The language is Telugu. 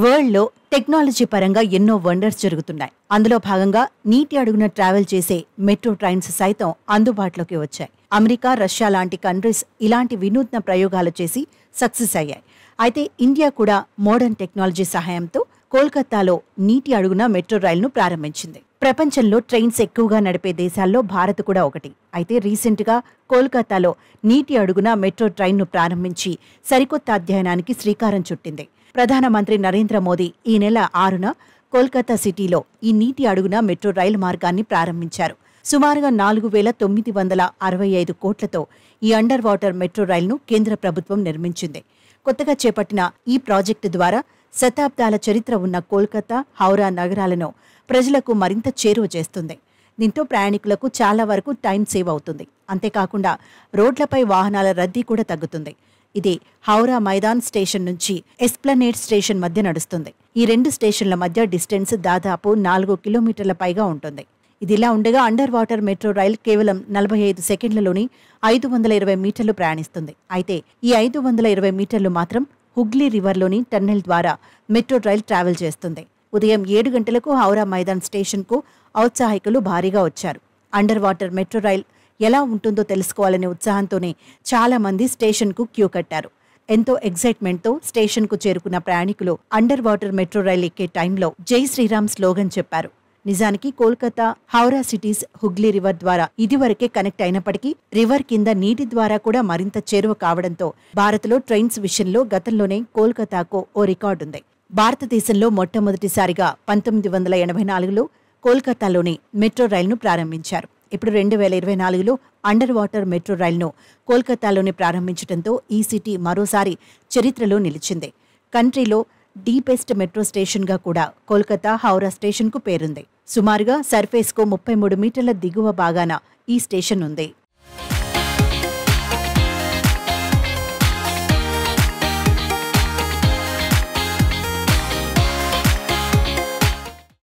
వరల్డ్‌లో టెక్నాలజీ పరంగా ఎన్నో వండర్స్ జరుగుతున్నాయి. అందులో భాగంగా నీటి అడుగున ట్రావెల్ చేసే మెట్రో ట్రైన్స్ సైతం అందుబాటులోకి వచ్చాయి. అమెరికా, రష్యా లాంటి కంట్రీస్ ఇలాంటి వినూత్న ప్రయోగాలు చేసి సక్సెస్ అయ్యాయి. అయితే ఇండియా కూడా మోడర్న్ టెక్నాలజీ సహాయంతో కోల్కతాలో నీటి అడుగున మెట్రో రైలును ప్రారంభించింది. ప్రపంచంలో ట్రైన్స్ ఎక్కువగా నడిపే దేశాల్లో భారత్ కూడా ఒకటి. అయితే రీసెంట్గా కోల్కతాలో నీటి అడుగున మెట్రో ట్రైన్ను ప్రారంభించి సరికొత్త అధ్యయనానికి శ్రీకారం చుట్టింది. ప్రధానమంత్రి నరేంద్ర మోదీ ఈ నెల 6న కోల్కతా సిటీలో ఈ నీటి అడుగున మెట్రో రైలు మార్గాన్ని ప్రారంభించారు. సుమారుగా 4,965 కోట్లతో ఈ అండర్ వాటర్ మెట్రో రైలును కేంద్ర ప్రభుత్వం నిర్మించింది. కొత్తగా చేపట్టిన ఈ ప్రాజెక్టు ద్వారా శతాబ్దాల చరిత్ర ఉన్న కోల్కతా, హౌరా నగరాలను ప్రజలకు మరింత చేరువ చేస్తుంది. దీంతో ప్రయాణికులకు చాలా వరకు టైం సేవ్ అవుతుంది. అంతేకాకుండా రోడ్లపై వాహనాల రద్దీ కూడా తగ్గుతుంది. ఇది హౌరా మైదాన్ స్టేషన్ నుంచి ఎస్ప్లనేడ్ స్టేషన్ మధ్య నడుస్తుంది. ఈ 2 స్టేషన్ల మధ్య డిస్టెన్స్ దాదాపు 4 కిలోమీటర్ల పైగా ఉంటుంది. ఇదిలా ఉండగా అండర్ వాటర్ మెట్రో రైల్ కేవలం 45 సెకండ్లలోని 520 మీటర్లు ప్రయాణిస్తుంది. అయితే ఈ 520 మీటర్లు మాత్రం హుగ్లీ రివర్లోని టన్నెల్ ద్వారా మెట్రో రైల్ ట్రావెల్ చేస్తుంది. ఉదయం 7 గంటలకు హౌరా మైదాన్ స్టేషన్కు ఔత్సాహికులు భారీగా వచ్చారు. అండర్ వాటర్ మెట్రో రైల్ ఎలా ఉంటుందో తెలుసుకోవాలనే ఉత్సాహంతోనే చాలా మంది స్టేషన్కు క్యూ కట్టారు. ఎంతో ఎగ్జైట్మెంట్తో స్టేషన్కు చేరుకున్న ప్రయాణికులు అండర్ వాటర్ మెట్రో రైల్ ఎక్కే టైంలో జై శ్రీరామ్ స్లోగన్ చెప్పారు. నిజానికి కోల్కతా, హౌరా సిటీస్ హుగ్లీ రివర్ ద్వారా ఇదివరకే కనెక్ట్ అయినప్పటికీ రివర్ కింద నీటి ద్వారా కూడా మరింత చేరువ కావడంతో భారత్లో ట్రైన్స్ విషయంలో గతంలోనే కోల్కతాకు ఓ రికార్డుంది. భారతదేశంలో మొట్టమొదటిసారిగా 1984లో కోల్కతాలోని మెట్రో రైలును ప్రారంభించారు. ఇప్పుడు 2024లో అండర్ వాటర్ మెట్రో రైలును కోల్కతాలోనే ప్రారంభించడంతో ఈ సిటీ మరోసారి చరిత్రలో నిలిచింది. కంట్రీలో డీపెస్ట్ మెట్రో స్టేషన్గా కూడా కోల్కతా, హౌరా స్టేషన్కు పేరుంది. సుమారుగా సర్ఫేస్కు 33 మీటర్ల దిగువ భాగాన ఈ స్టేషన్ ఉంది.